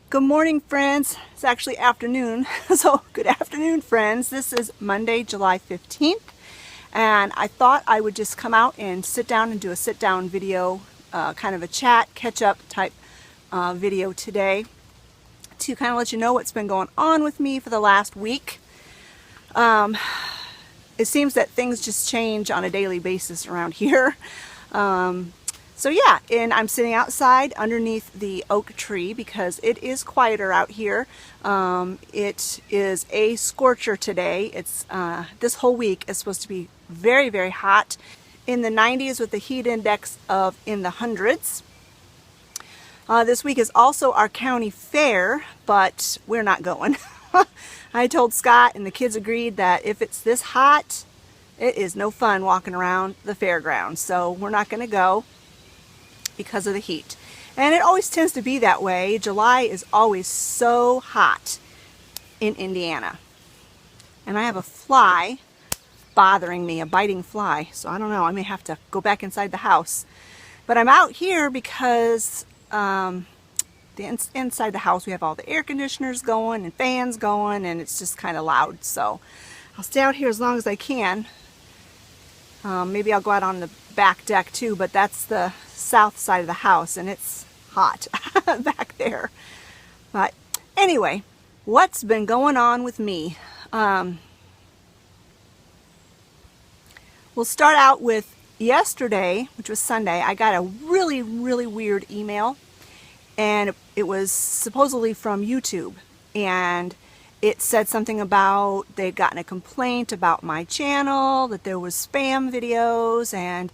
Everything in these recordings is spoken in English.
Good morning, friends. It's actually afternoon, so good afternoon, friends. This is Monday, July 15th, and I thought I would just come out and sit down and do a sit-down video, kind of a chat, catch-up type video today to kind of let you know what's been going on with me for the last week. It seems that things just change on a daily basis around here. So yeah, and I'm sitting outside underneath the oak tree because it is quieter out here. It is a scorcher today. It's this whole week is supposed to be very, very hot, in the 90s with the heat index of in the hundreds. This week is also our county fair, but we're not going. I told Scott and the kids agreed that if it's this hot, it is no fun walking around the fairgrounds, so we're not going to go because of the heat. And it always tends to be that way. July is always so hot in Indiana. And I have a fly bothering me, a biting fly, so I don't know, I may have to go back inside the house. But I'm out here because inside the house we have all the air conditioners going and fans going, and it's just kind of loud, so I'll stay out here as long as I can. Maybe I'll go out on the back deck too, but that's the south side of the house and it's hot back there. But anyway, what's been going on with me? We'll start out with yesterday, which was Sunday. I got a really, really weird email, and it was supposedly from YouTube, and it said something about they'd gotten a complaint about my channel, that there was spam videos, and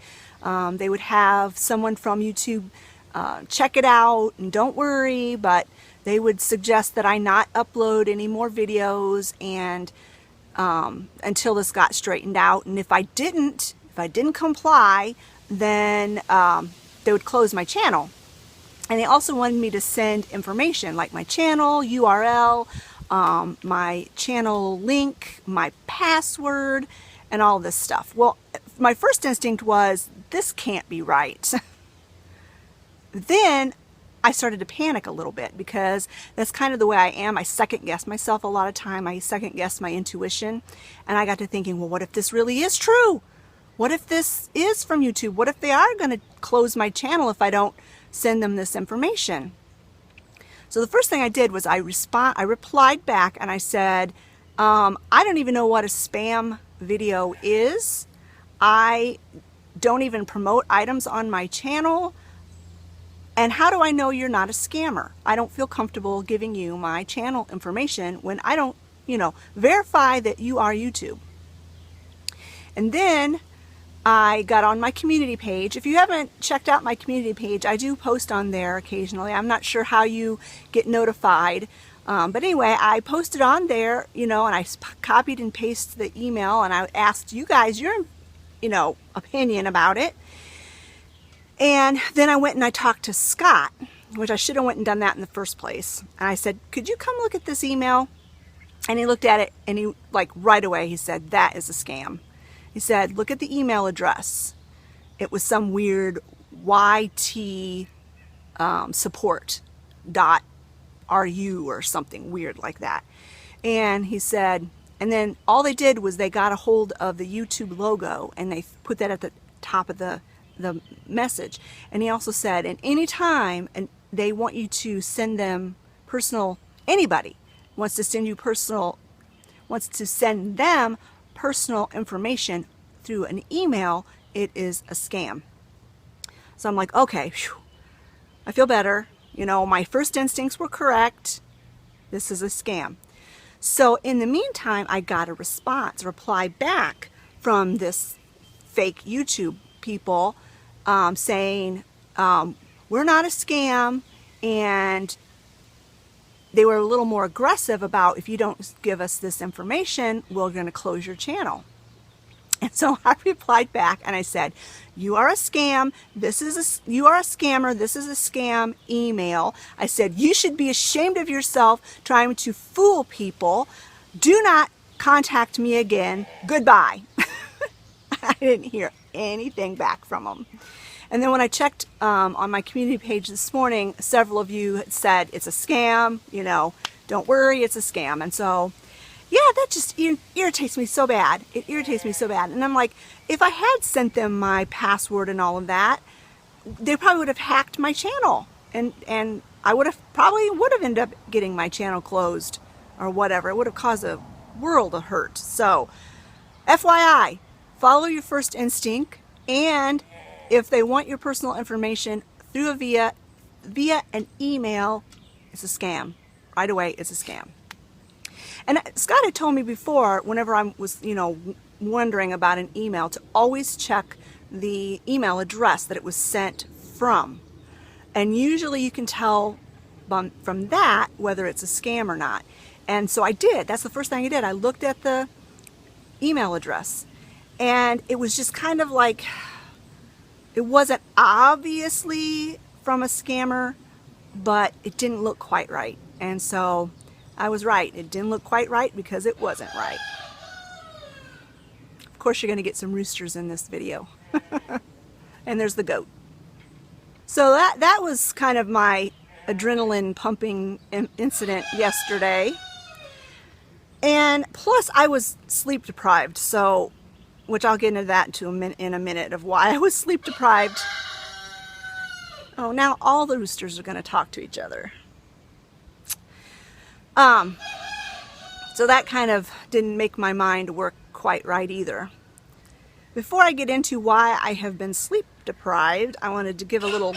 they would have someone from YouTube check it out, and don't worry, but they would suggest that I not upload any more videos and until this got straightened out, and if I didn't comply, then they would close my channel. And they also wanted me to send information like my channel URL, my channel link, my password, and all this stuff. Well, my first instinct was, this can't be right. Then I started to panic a little bit because that's kind of the way I am. I second guess myself a lot of time. I second guess my intuition. And I got to thinking, well, what if this really is true? What if this is from YouTube? What if they are going to close my channel if I don't send them this information? So the first thing I did was I replied back and I said, I don't even know what a spam video is. I don't even promote items on my channel. And how do I know you're not a scammer? I don't feel comfortable giving you my channel information when I don't, verify that you are YouTube. And then I got on my community page. If you haven't checked out my community page, I do post on there occasionally. I'm not sure how you get notified. But anyway, I posted on there, and I copied and pasted the email, and I asked you guys your, opinion about it. And then I went and I talked to Scott, which I should have went and done that in the first place. And I said, could you come look at this email? And he looked at it, and he, right away, he said, that is a scam. He said, look at the email address. It was some weird YT support.ru or something weird like that. And he said, and then all they did was they got a hold of the YouTube logo and they put that at the top of the message. And he also said, and anytime and they want you to send them personal, anybody wants to send them personal information through an email, it is a scam. So I'm like, okay, whew, I feel better. My first instincts were correct. This is a scam. So in the meantime, I got a reply back from this fake YouTube people saying, we're not a scam, and they were a little more aggressive about, if you don't give us this information, we're going to close your channel. And so I replied back and I said, you are a scam. You are a scammer. This is a scam email. I said, you should be ashamed of yourself trying to fool people. Do not contact me again. Goodbye. I didn't hear anything back from them. And then when I checked on my community page this morning, several of you had said it's a scam, you know, don't worry, it's a scam. And so, yeah, that just irritates me so bad. It irritates me so bad. And I'm like, if I had sent them my password and all of that, they probably would have hacked my channel. And I would have ended up getting my channel closed or whatever. It would have caused a world of hurt. So, FYI, follow your first instinct, and if they want your personal information through via an email, it's a scam. Right away, it's a scam. And Scott had told me before, whenever I was, you know, wondering about an email, to always check the email address that it was sent from. And usually you can tell from that whether it's a scam or not. And so I did. That's the first thing I did. I looked at the email address, and it was just kind of like, it wasn't obviously from a scammer, but it didn't look quite right. And so I was right. It didn't look quite right because it wasn't right. Of course, you're going to get some roosters in this video. And there's the goat. So that was kind of my adrenaline pumping incident yesterday. And plus I was sleep deprived, so, which I'll get into that in a minute of why I was sleep deprived. Oh, now all the roosters are going to talk to each other. So that kind of didn't make my mind work quite right either. Before I get into why I have been sleep deprived, I wanted to give a little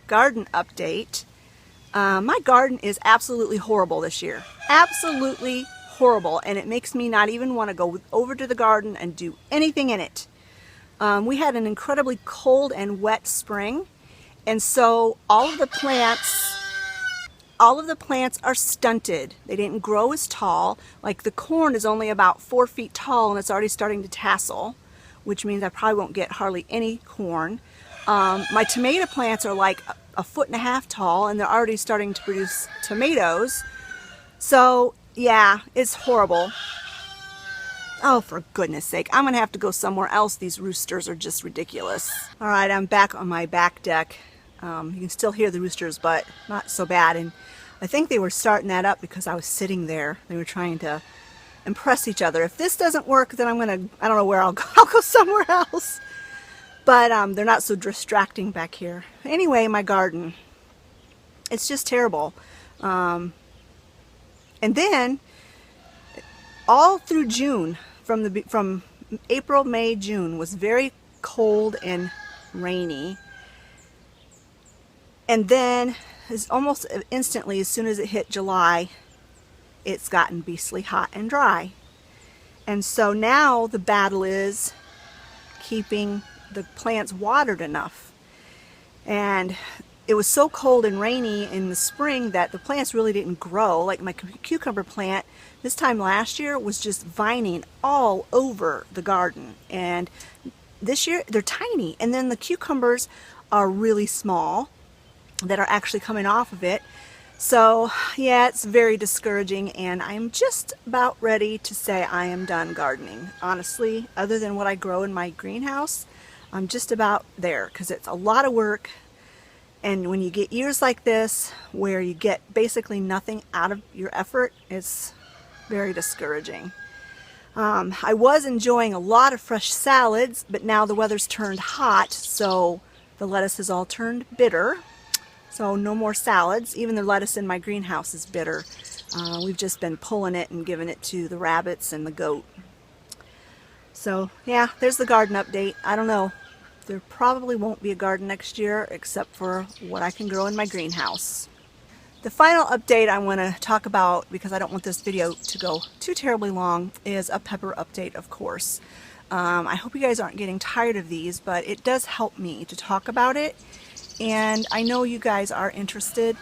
garden update. My garden is absolutely horrible this year. Absolutely horrible. And it makes me not even want to go over to the garden and do anything in it. We had an incredibly cold and wet spring. And so all of the plants are stunted. They didn't grow as tall. Like the corn is only about 4 feet tall and it's already starting to tassel, which means I probably won't get hardly any corn. My tomato plants are like 1.5 feet tall and they're already starting to produce tomatoes. So yeah, it's horrible. Oh, for goodness sake, I'm gonna have to go somewhere else. These roosters are just ridiculous. All right, I'm back on my back deck. You can still hear the roosters, but not so bad. And I think they were starting that up because I was sitting there. They were trying to impress each other. If this doesn't work, then I don't know where I'll go. I'll go somewhere else. But they're not so distracting back here. Anyway, my garden, it's just terrible. And then all through June, from April, May, June, was very cold and rainy. And then, almost instantly, as soon as it hit July, it's gotten beastly hot and dry. And so now the battle is keeping the plants watered enough. And it was so cold and rainy in the spring that the plants really didn't grow. Like my cucumber plant this time last year was just vining all over the garden. And this year they're tiny. And then the cucumbers are really small that are actually coming off of it. So yeah, it's very discouraging, and I'm just about ready to say I am done gardening. Honestly, other than what I grow in my greenhouse, I'm just about there because it's a lot of work. And when you get years like this where you get basically nothing out of your effort, it's very discouraging. I was enjoying a lot of fresh salads, but now the weather's turned hot, so the lettuce has all turned bitter. So no more salads. Even the lettuce in my greenhouse is bitter. We've just been pulling it and giving it to the rabbits and the goat. So yeah, there's the garden update. I don't know. There probably won't be a garden next year except for what I can grow in my greenhouse. The final update I want to talk about, because I don't want this video to go too terribly long, is a pepper update, of course. I hope you guys aren't getting tired of these, but it does help me to talk about it. And I know you guys are interested,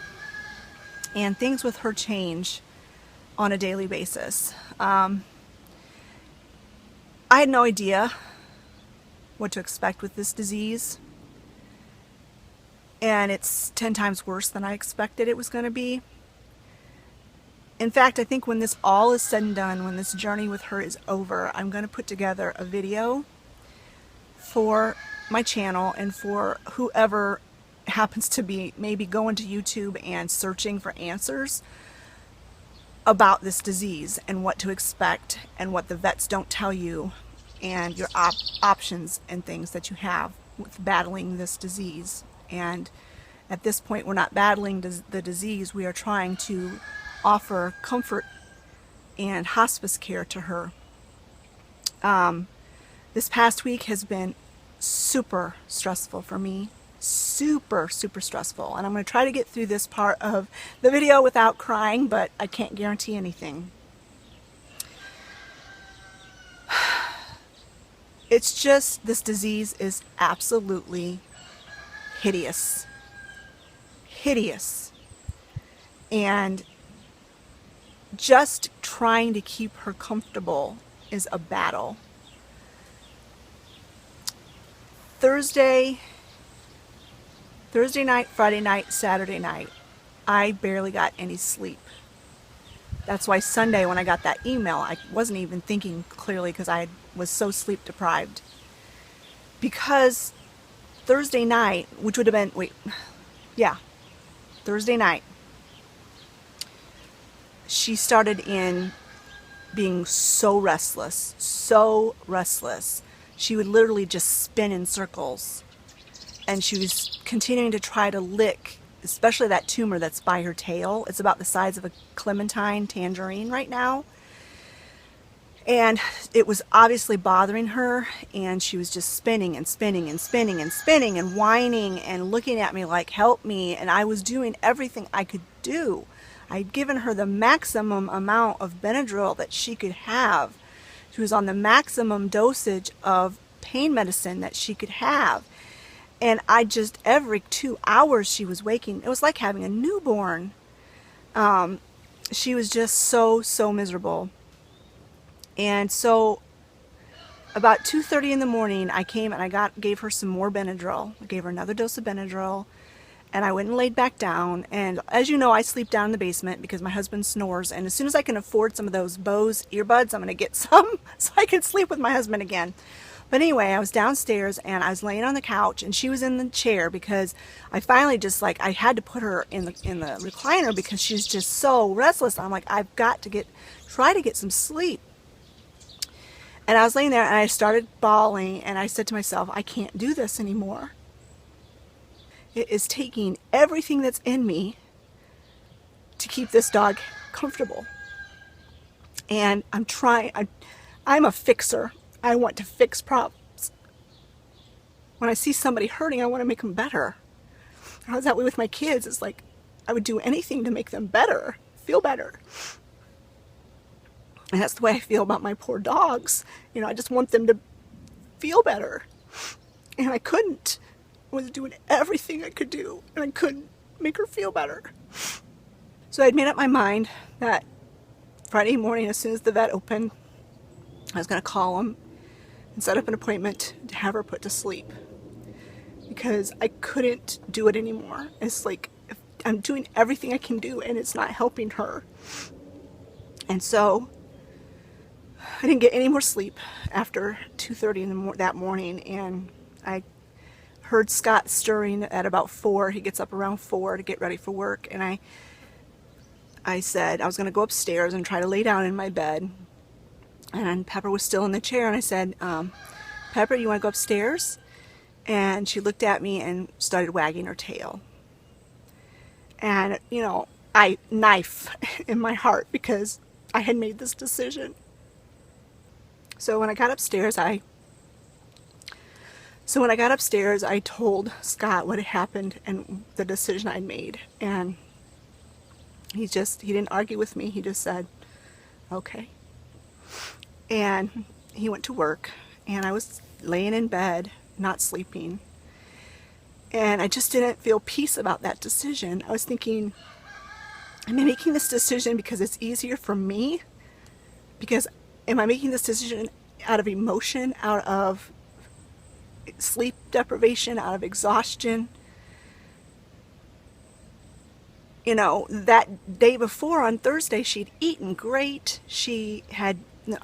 and things with her change on a daily basis. I had no idea what to expect with this disease, and it's 10 times worse than I expected it was going to be. In fact, I think when this all is said and done, when this journey with her is over, I'm going to put together a video for my channel and for whoever happens to be maybe going to YouTube and searching for answers about this disease and what to expect and what the vets don't tell you, and your options and things that you have with battling this disease. And at this point, we're not battling the disease, we are trying to offer comfort and hospice care to her. This past week has been super stressful for me. Super stressful. And I'm going to try to get through this part of the video without crying, but I can't guarantee anything. It's just, this disease is absolutely hideous. Hideous. And just trying to keep her comfortable is a battle. Thursday night, Friday night, Saturday night, I barely got any sleep. That's why Sunday when I got that email, I wasn't even thinking clearly because I was so sleep deprived. Because Thursday night, which would have been, Thursday night, she started in being so restless. She would literally just spin in circles. And she was continuing to try to lick, especially that tumor that's by her tail. It's about the size of a clementine tangerine right now. And it was obviously bothering her, and she was just spinning and spinning and spinning and spinning and whining and looking at me like, help me. And I was doing everything I could do. I'd given her the maximum amount of Benadryl that she could have. She was on the maximum dosage of pain medicine that she could have. And I just, every 2 hours she was waking. It was like having a newborn. She was just so miserable. And so about 2:30 in the morning, I came and I gave her some more Benadryl. I gave her another dose of Benadryl. And I went and laid back down. And as you know, I sleep down in the basement because my husband snores. And as soon as I can afford some of those Bose earbuds, I'm going to get some so I can sleep with my husband again. But anyway, I was downstairs and I was laying on the couch and she was in the chair because I finally just I had to put her in the recliner because she's just so restless. I'm like, I've got to try to get some sleep. And I was laying there and I started bawling and I said to myself, I can't do this anymore. It is taking everything that's in me to keep this dog comfortable. And I'm a fixer. I want to fix problems. When I see somebody hurting, I want to make them better. I was that way with my kids. It's like I would do anything to make them better, feel better. And that's the way I feel about my poor dogs. I just want them to feel better. And I couldn't. I was doing everything I could do, and I couldn't make her feel better. So I'd made up my mind that Friday morning, as soon as the vet opened, I was going to call him and set up an appointment to have her put to sleep. Because I couldn't do it anymore. It's like I'm doing everything I can do, and it's not helping her. And so I didn't get any more sleep after 2:30 that morning, and I heard Scott stirring at about 4. He gets up around 4 to get ready for work, and I said I was going to go upstairs and try to lay down in my bed, and Pepper was still in the chair, and I said, Pepper, you want to go upstairs? And she looked at me and started wagging her tail. And, I knife in my heart because I had made this decision. So when I got upstairs, I told Scott what had happened and the decision I'd made. And he didn't argue with me. He just said, okay. And he went to work, and I was laying in bed, not sleeping. And I just didn't feel peace about that decision. I was thinking, am I making this decision because it's easier for me? Because am I making this decision out of emotion, out of sleep deprivation, out of exhaustion? That day before on Thursday, she'd eaten great. She had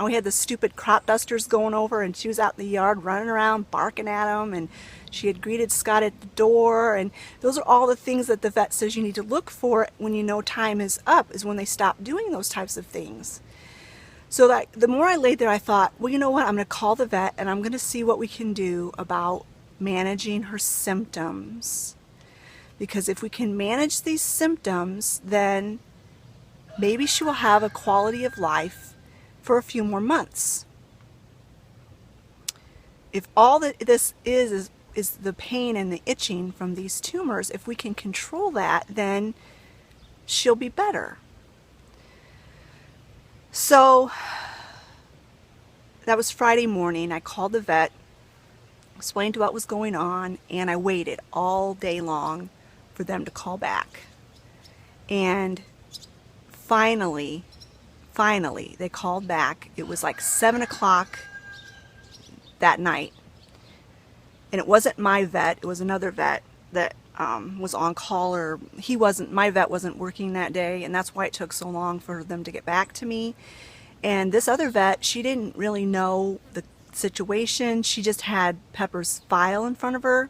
we had the stupid crop dusters going over, and she was out in the yard running around barking at them, and she had greeted Scott at the door. And those are all the things that the vet says you need to look for when you know time is up, is when they stop doing those types of things. So that the more I laid there, I thought, well, you know what, I'm going to call the vet and I'm going to see what we can do about managing her symptoms. Because if we can manage these symptoms, then maybe she will have a quality of life for a few more months. If all that this is the pain and the itching from these tumors, if we can control that, then she'll be better. So that was Friday morning. I called the vet, explained what was going on, and I waited all day long for them to call back. And finally, they called back. It was like 7 o'clock that night. And it wasn't my vet, it was another vet that was on call, or my vet wasn't working that day, and that's why it took so long for them to get back to me. And this other vet, she didn't really know the situation. She just had Pepper's file in front of her.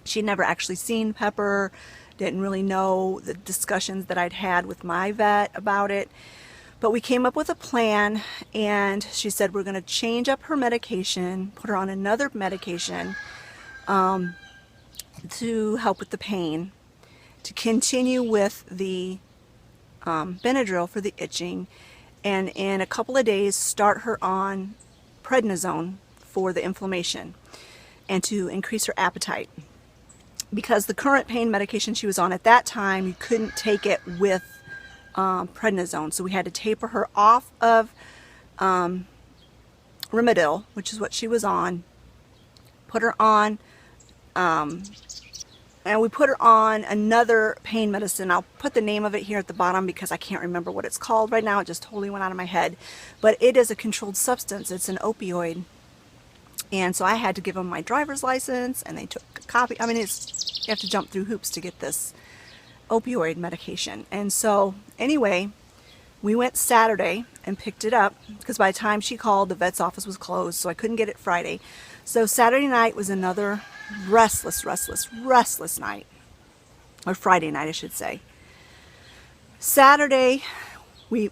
She'd never actually seen Pepper, didn't really know the discussions that I'd had with my vet about it. But we came up with a plan, and she said we're going to change up her medication, put her on another medication to help with the pain, to continue with the Benadryl for the itching, and in a couple of days start her on prednisone for the inflammation and to increase her appetite. Because the current pain medication she was on at that time, you couldn't take it with prednisone, so we had to taper her off of Rimadyl, which is what she was on, put her on and we put her on another pain medicine. I'll put the name of it here at the bottom because I can't remember what it's called right now. It just totally went out of my head. But it is a controlled substance. It's an opioid. And so I had to give them my driver's license, and they took a copy. I mean, you have to jump through hoops to get this opioid medication. And so anyway, we went Saturday and picked it up, because by the time she called, the vet's office was closed, so I couldn't get it Friday. So Saturday night was another restless night. Or Friday night, I should say. Saturday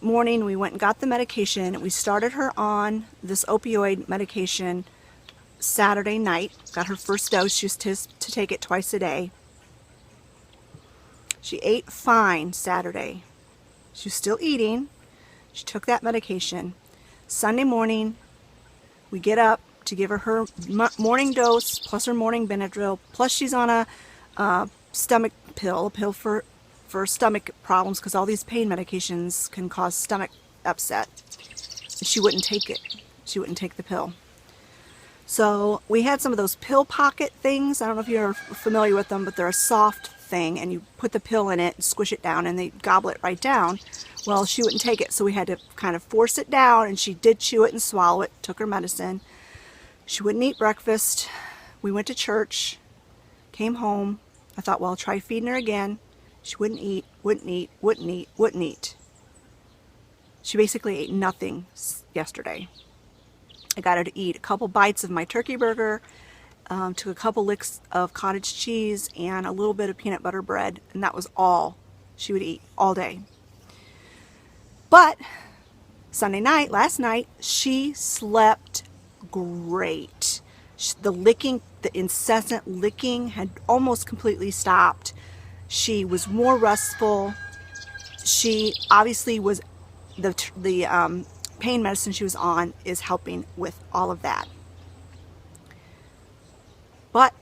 morning, we went and got the medication. We started her on this opioid medication Saturday night. Got her first dose. She was to take it twice a day. She ate fine Saturday. She was still eating. She took that medication. Sunday morning, we get up to give her morning dose, plus her morning Benadryl, plus she's on a stomach pill, a pill for stomach problems, because all these pain medications can cause stomach upset. She wouldn't take it. She wouldn't take the pill. So we had some of those pill pocket things. I don't know if you're familiar with them, but they're a soft thing, and you put the pill in it and squish it down, and they gobble it right down. Well, she wouldn't take it, so we had to kind of force it down, and she did chew it and swallow it, took her medicine. She wouldn't eat breakfast. We went to church, came home. I thought, well, I'll try feeding her again. She wouldn't eat, wouldn't eat. She basically ate nothing yesterday. I got her to eat a couple bites of my turkey burger, took a couple licks of cottage cheese, and a little bit of peanut butter bread, and that was all she would eat all day. But Sunday night, last night, she slept great. The incessant licking had almost completely stopped. She was more restful. She obviously was, the pain medicine she was on is helping with all of that. But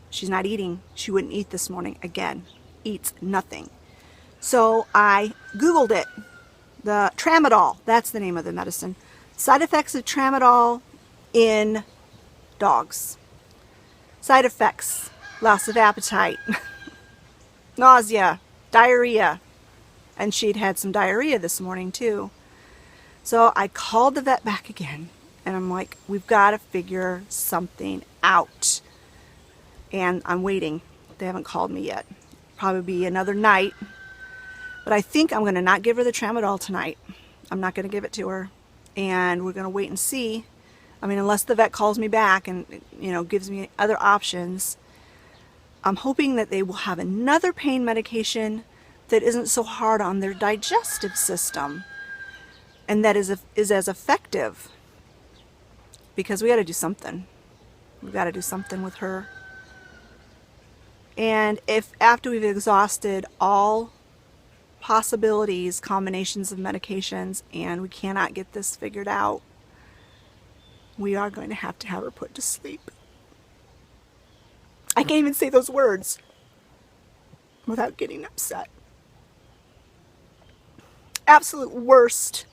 she's not eating. She wouldn't eat this morning again. Eats nothing. So I Googled it. The Tramadol, that's the name of the medicine. Side effects of Tramadol in dogs. Side effects: loss of appetite, nausea, diarrhea. And she'd had some diarrhea this morning too. So I called the vet back again, and I'm like, we've got to figure something out. And I'm waiting. They haven't called me yet. Probably be another night. But I think I'm going to not give her the Tramadol tonight. I'm not going to give it to her. and we're going to wait and see. I mean, unless the vet calls me back and, you know, gives me other options, I'm hoping that they will have another pain medication that isn't so hard on their digestive system and that is as effective, because we got to do something. We've got to do something with her. And if after we've exhausted all possibilities, combinations of medications, and we cannot get this figured out, we are going to have her put to sleep. I can't even say those words without getting upset. Absolute worst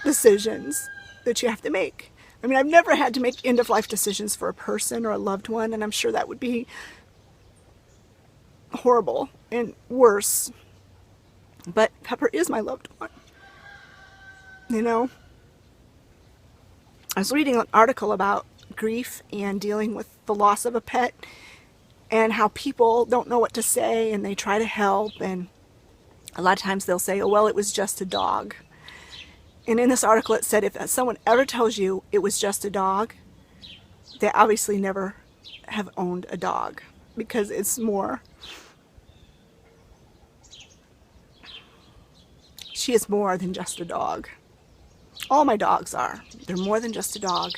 decisions that you have to make. I mean, I've never had to make end-of-life decisions for a person or a loved one, and I'm sure that would be horrible and worse. But Pepper is my loved one. You know? I was reading an article about grief and dealing with the loss of a pet and how people don't know what to say and they try to help, and a lot of times they'll say, oh, well, it was just a dog. And in this article it said if someone ever tells you it was just a dog, they obviously never have owned a dog, because it's more. She is more than just a dog. All my dogs are. They're more than just a dog.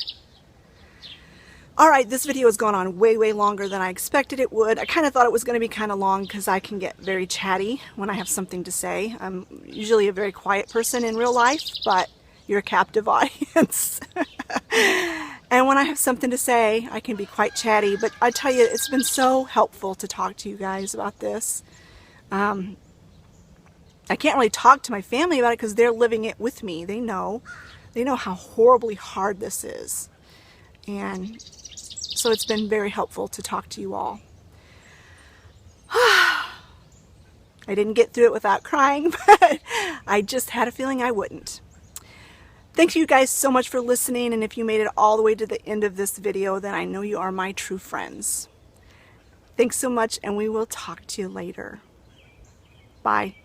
Alright, this video has gone on way, way longer than I expected it would. I kind of thought it was going to be kind of long because I can get very chatty when I have something to say. I'm usually a very quiet person in real life, but you're a captive audience. And when I have something to say, I can be quite chatty. But I tell you, it's been so helpful to talk to you guys about this. I can't really talk to my family about it because they're living it with me. They know how horribly hard this is. And so it's been very helpful to talk to you all. I didn't get through it without crying, but I just had a feeling I wouldn't. Thank you guys so much for listening, and if you made it all the way to the end of this video, then I know you are my true friends. Thanks so much, and we will talk to you later. Bye.